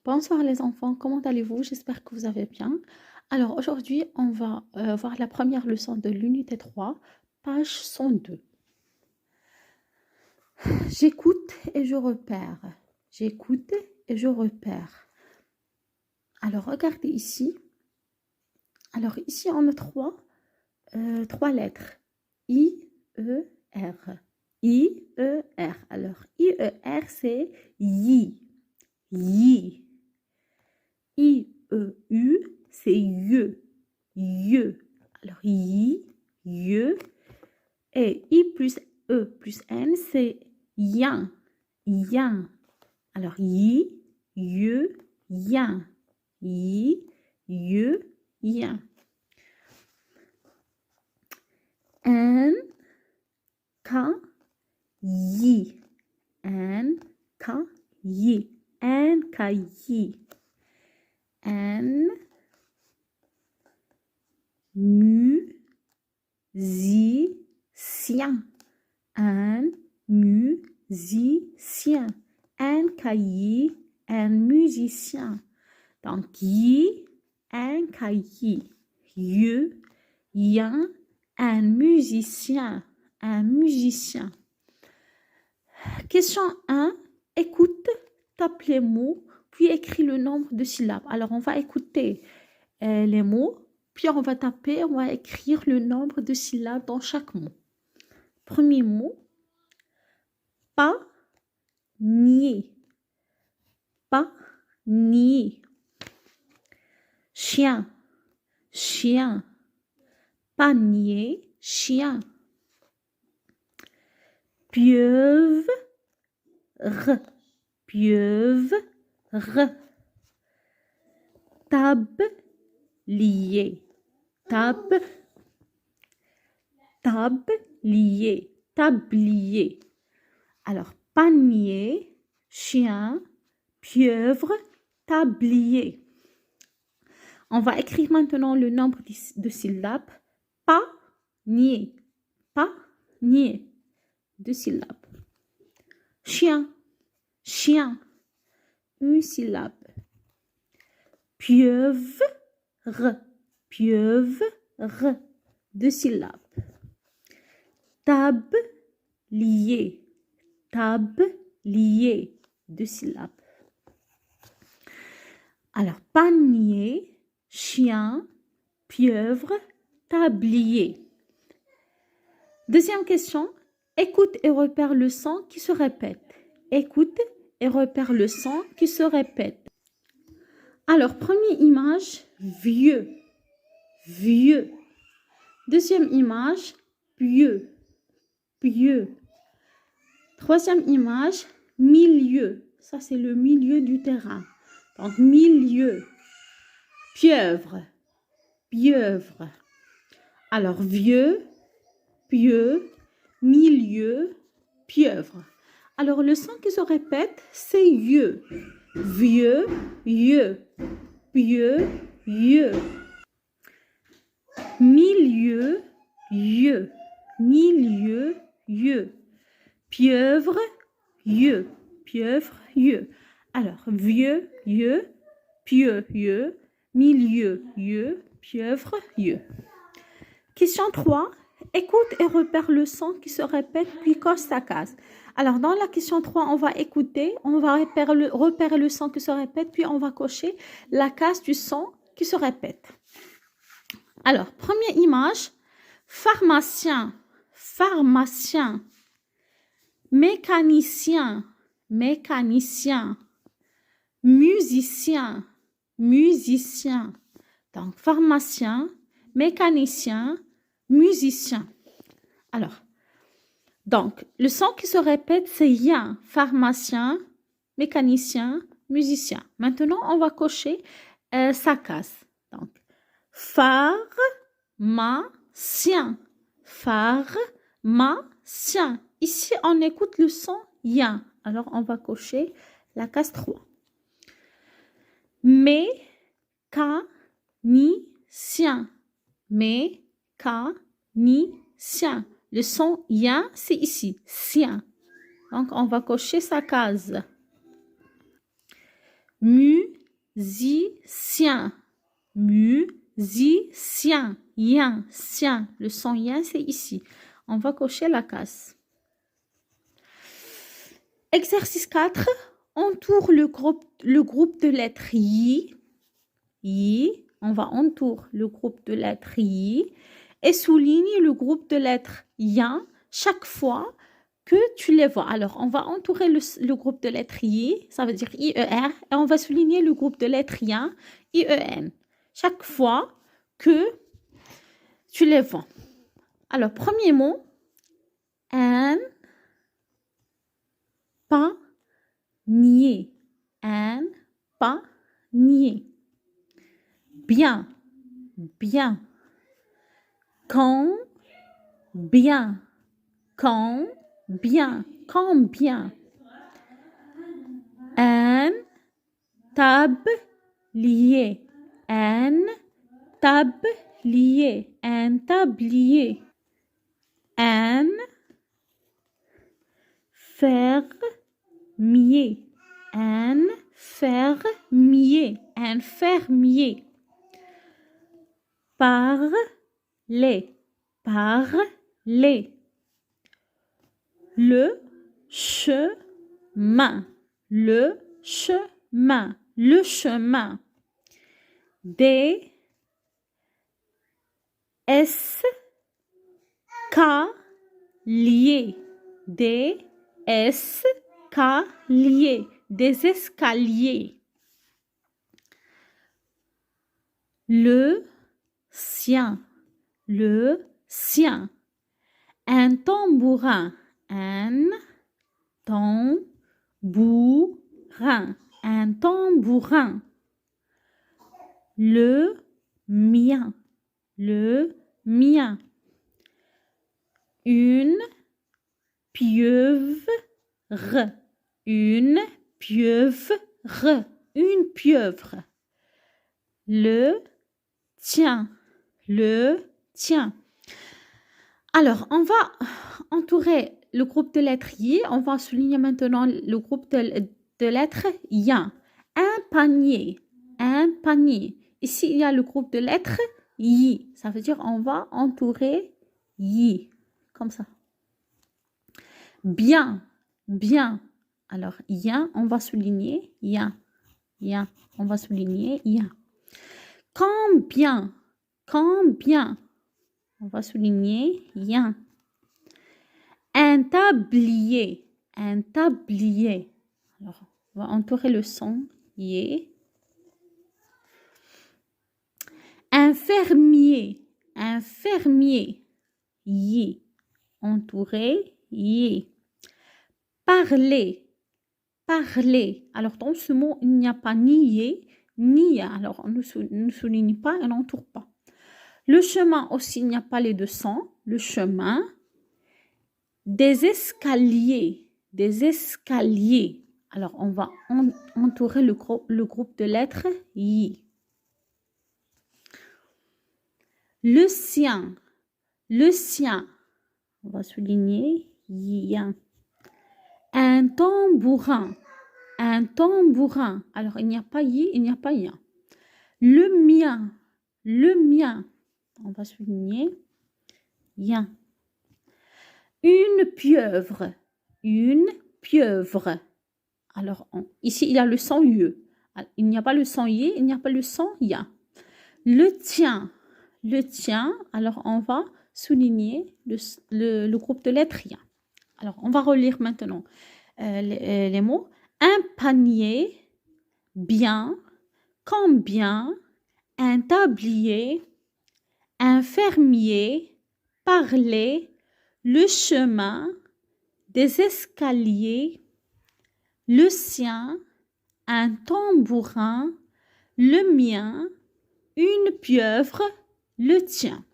Bonsoir les enfants, comment allez-vous? J'espère que vous allez bien. Alors aujourd'hui, on va voir la première leçon de l'unité 3, page 102. J'écoute et je repère. J'écoute et je repère. Alors regardez ici. Alors ici, on a trois lettres. I, E, R. I, E, R. Alors I, E, R, c'est yi. Yi. I, E, U, c'est ye. Ye. Alors, yi, ye. Et I plus E plus N, c'est yan. Yan. Alors, yi, ye, yan. Yi, ye, yan. N, K, yi. N, K, yi. N, K, yi. N, musicien. Un musicien. Un cahier, un musicien. Donc, yi, un cahier. Ye, yan, un musicien. Un musicien. Question 1. Écoute, tape les mots, puis écris le nombre de syllabes. Alors, on va écouter les mots, puis on va taper, on va écrire le nombre de syllabes dans chaque mot. Premier mot, pas, nier. Pas, nier. Chien, chien. Panier, chien. Pieuvre, pieuvre. Tablier, tablier, tablier. Alors, panier, chien, pieuvre, tablier. On va écrire maintenant le nombre de syllabes. Pas, nier, pas, nier. 2 syllabes. Chien, chien. 1 syllabe. Pieuvre, pieuvre. 2 syllabes. Tablier, tablier. 2 syllabes. Alors, panier, chien, pieuvre, tablier. Deuxième question. Écoute et repère le son qui se répète. Écoute et repère le son qui se répète. Alors, première image, vieux, vieux. Deuxième image, pieux, pieux. Troisième image, milieu. Ça, c'est le milieu du terrain. Donc, milieu, pieuvre, pieuvre. Alors, vieux, pieux, milieu, pieuvre. Alors, le son qui se répète, c'est yeux. Vieux, yeux. Pieux, yeux. Milieu, yeux. Milieu, yeux. Pieuvre, yeux. Pieuvre, yeux. Alors, vieux, yeux. Pieux, yeux. Milieu, yeux. Pieuvre, yeux. Question 3. Écoute et repère le son qui se répète, puis coche sa case. Alors, dans la question 3, on va écouter, on va repérer le son qui se répète, puis on va cocher la case du son qui se répète. Alors, première image, pharmacien, pharmacien, mécanicien, mécanicien, musicien, musicien. Donc, pharmacien, mécanicien, musicien. Alors, donc, le son qui se répète, c'est yin, pharmacien, mécanicien, musicien. Maintenant, on va cocher sa case. Donc, pharmacien, pharmacien. Ici, on écoute le son yin. Alors, on va cocher la case 3. Mécanicien, mécanicien. Le son yin, c'est ici, sien. Donc, on va cocher sa case. musicien, musicien, yen, sien. Le son yen, c'est ici. On va cocher la case. Exercice 4. Entoure le groupe de lettres Y. Y. On va entourer le groupe de lettres Y et souligne le groupe de lettres Yen chaque fois que tu les vois. Alors, on va entourer le groupe de lettres Y, ça veut dire IER, et on va souligner le groupe de lettres Yen, IEN, chaque fois que tu les vois. Alors, premier mot, un panier, un panier. Bien, bien. Combien, combien, combien. Un tablier, un tablier, un tablier. Un fermier, un fermier, un fermier. Parler, parler. Le chemin, le chemin, le chemin. Des escaliers, des escaliers, des escaliers. Le sien, le sien. Un tambourin, un tambourin, un tambourin. Le mien, le mien. Une pieuvre, une pieuvre, une pieuvre. Le tien, le tien. Alors, on va entourer le groupe de lettres Y. On va souligner maintenant le groupe de lettres Yen. Un panier, un panier. Ici, il y a le groupe de lettres Y. Ça veut dire on va entourer Y. Comme ça. Bien, bien. Alors, Yen, on va souligner Yen. Yen, on va souligner Yen. Combien, combien. On va souligner Yen. Un tablier, un tablier. Alors, on va entourer le son Y. Un fermier, un fermier. Y. Entourer Y. Parler, parler. Alors, dans ce mot, il n'y a pas ni Y, ni ya. Alors, on ne souligne pas et on n'entoure pas. Le chemin aussi, il n'y a pas les deux sons. Le chemin. Des escaliers, des escaliers. Alors, on va entourer le groupe de lettres Y. Le sien, le sien. On va souligner Yen. Un tambourin, un tambourin. Alors, il n'y a pas Y, il n'y a pas Yen. Le mien, le mien. On va souligner Yen. Une pieuvre, une pieuvre. Alors, ici, il y a le son ye. Il n'y a pas le son Y, il n'y a pas le son ya. Le tien, le tien. Alors, on va souligner le groupe de lettres ya. Alors, on va relire maintenant les mots. Un panier, bien, combien, un tablier, un fermier, parler, le chemin, des escaliers, le sien, un tambourin, le mien, une pieuvre, le tien.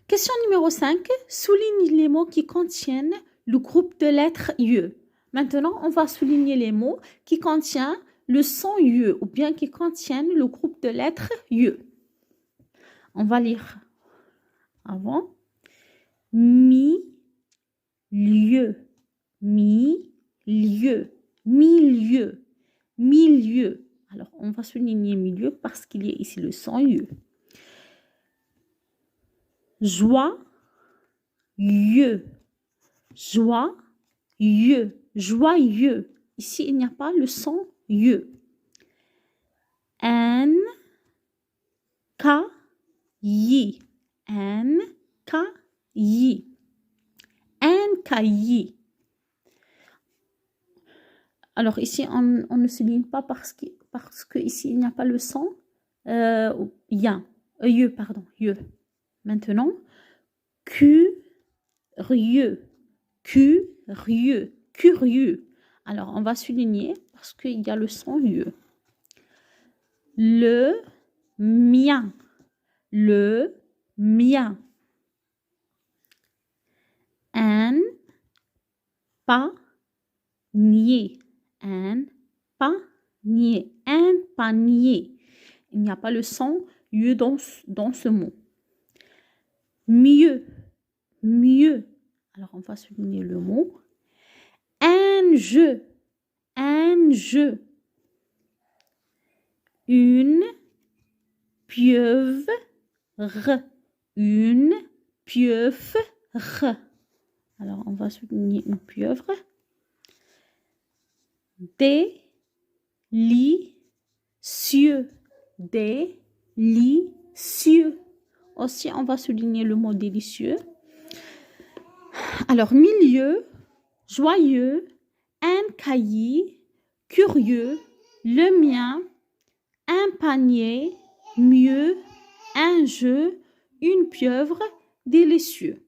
Question numéro 5. Souligne les mots qui contiennent le groupe de lettres YE. Maintenant, on va souligner les mots qui contiennent le son YE ou bien qui contiennent le groupe de lettres YE. On va lire avant. Milieu, milieu, milieu, milieu. Alors, on va souligner milieu parce qu'il y a ici le son yeux. Joie, yeux. Joie, yeux. Joyeux. Ici, il n'y a pas le son yeux. N, K, Y. N, K, Y. N, K, Y. Alors ici, on ne souligne pas parce que ici, il n'y a pas le son. Yeux, pardon, yeux. Maintenant, curieux, curieux, curieux. Alors, on va souligner parce qu'il y a le son yeux. Le mien, le mien. Un panier, un panier, un panier. Il n'y a pas le son yeux dans ce mot. Mieux, mieux. Alors, on va souligner le mot. Un jeu, un jeu. Une pieuvre, une pieuvre. Alors, on va souligner une pieuvre. Délicieux, délicieux. Aussi, on va souligner le mot délicieux. Alors, milieu, joyeux, un cahier, curieux, le mien, un panier, mieux, un jeu, une pieuvre, délicieux.